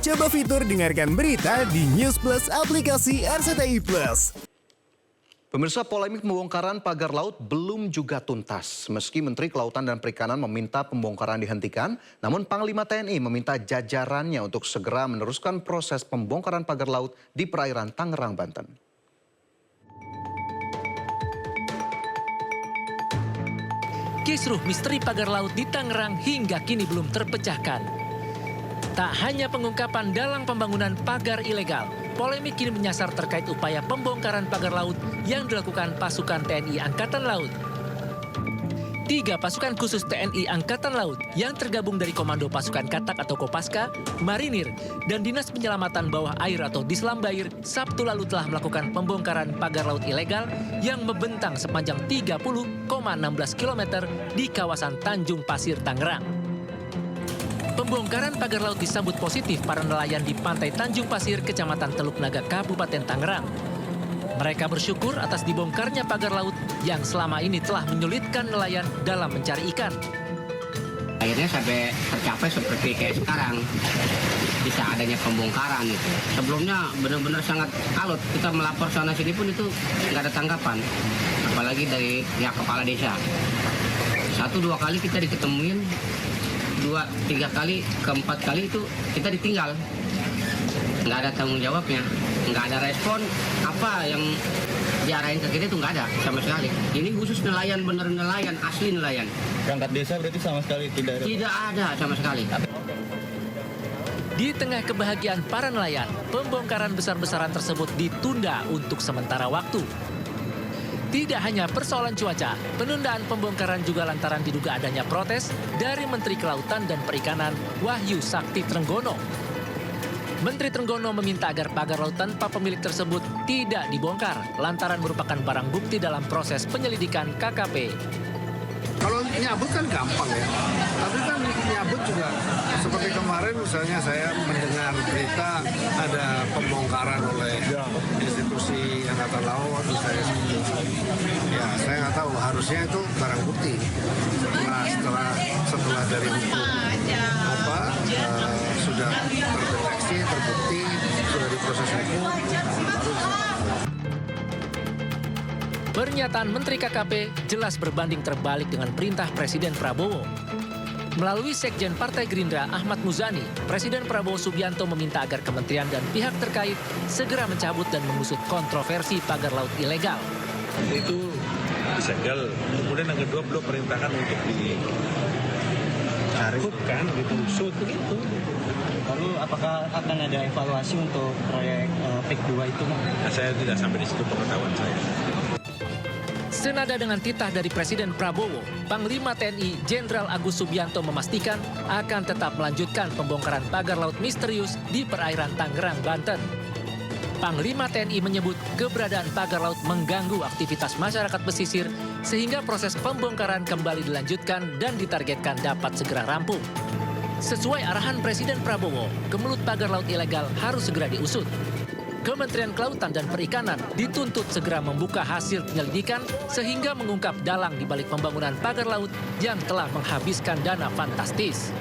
Coba fitur dengarkan berita di News Plus aplikasi RCTI Plus. Pemirsa, polemik pembongkaran pagar laut belum juga tuntas. Meski Menteri Kelautan dan Perikanan meminta pembongkaran dihentikan, namun Panglima TNI meminta jajarannya untuk segera meneruskan proses pembongkaran pagar laut di perairan Tangerang, Banten. Kisruh misteri pagar laut di Tangerang hingga kini belum terpecahkan. Tak hanya pengungkapan dalang pembangunan pagar ilegal, polemik kini menyasar terkait upaya pembongkaran pagar laut yang dilakukan pasukan TNI Angkatan Laut. 3 pasukan khusus TNI Angkatan Laut yang tergabung dari Komando Pasukan Katak atau Kopaska, Marinir, dan Dinas Penyelamatan Bawah Air atau Dislambair Sabtu lalu telah melakukan pembongkaran pagar laut ilegal yang membentang sepanjang 30,16 km di kawasan Tanjung Pasir, Tangerang. Pembongkaran pagar laut disambut positif para nelayan di pantai Tanjung Pasir, Kecamatan Teluk Naga, Kabupaten Tangerang. Mereka bersyukur atas dibongkarnya pagar laut yang selama ini telah menyulitkan nelayan dalam mencari ikan. Akhirnya sampai tercapai seperti kayak sekarang, bisa adanya pembongkaran itu. Sebelumnya benar-benar sangat alot, kita melapor sana sini pun itu nggak ada tanggapan, apalagi dari pihak kepala desa. 1-2 kali kita diketemuin, 2-3 kali, keempat kali itu kita ditinggal. Nggak ada tanggung jawabnya, nggak ada respon, apa yang diarahin ke kita itu nggak ada sama sekali. Ini khusus nelayan, bener nelayan, asli nelayan. Perangkat desa berarti sama sekali tidak ada? Tidak ada sama sekali. Di tengah kebahagiaan para nelayan, pembongkaran besar-besaran tersebut ditunda untuk sementara waktu. Tidak hanya persoalan cuaca, penundaan pembongkaran juga lantaran diduga adanya protes dari Menteri Kelautan dan Perikanan Wahyu Sakti Trenggono. Menteri Trenggono meminta agar pagar laut tanpa pemilik tersebut tidak dibongkar lantaran merupakan barang bukti dalam proses penyelidikan KKP. Kalau nyabut kan gampang ya, tapi kan nyabut juga seperti kemarin misalnya saya mendengar berita ada pembongkaran oleh institusi Angkatan Laut, misalnya ya saya nggak tahu, harusnya itu barang bukti. Setelah dari hukum sudah terdeteksi, terbukti, sudah diproses hukum, baru Pernyataan Menteri KKP jelas berbanding terbalik dengan perintah Presiden Prabowo. Melalui Sekjen Partai Gerindra Ahmad Muzani, Presiden Prabowo Subianto meminta agar kementerian dan pihak terkait segera mencabut dan mengusut kontroversi pagar laut ilegal. Itu disegel, kemudian yang kedua belum perintahkan untuk dicarikan, ditusut begitu. Lalu apakah akan ada evaluasi untuk proyek PIK 2 itu? Nah, saya tidak sampai di situ pengetahuan saya. Senada dengan titah dari Presiden Prabowo, Panglima TNI Jenderal Agus Subianto memastikan akan tetap melanjutkan pembongkaran pagar laut misterius di perairan Tangerang, Banten. Panglima TNI menyebut keberadaan pagar laut mengganggu aktivitas masyarakat pesisir sehingga proses pembongkaran kembali dilanjutkan dan ditargetkan dapat segera rampung. Sesuai arahan Presiden Prabowo, kemelut pagar laut ilegal harus segera diusut. Kementerian Kelautan dan Perikanan dituntut segera membuka hasil penyelidikan sehingga mengungkap dalang di balik pembangunan pagar laut yang telah menghabiskan dana fantastis.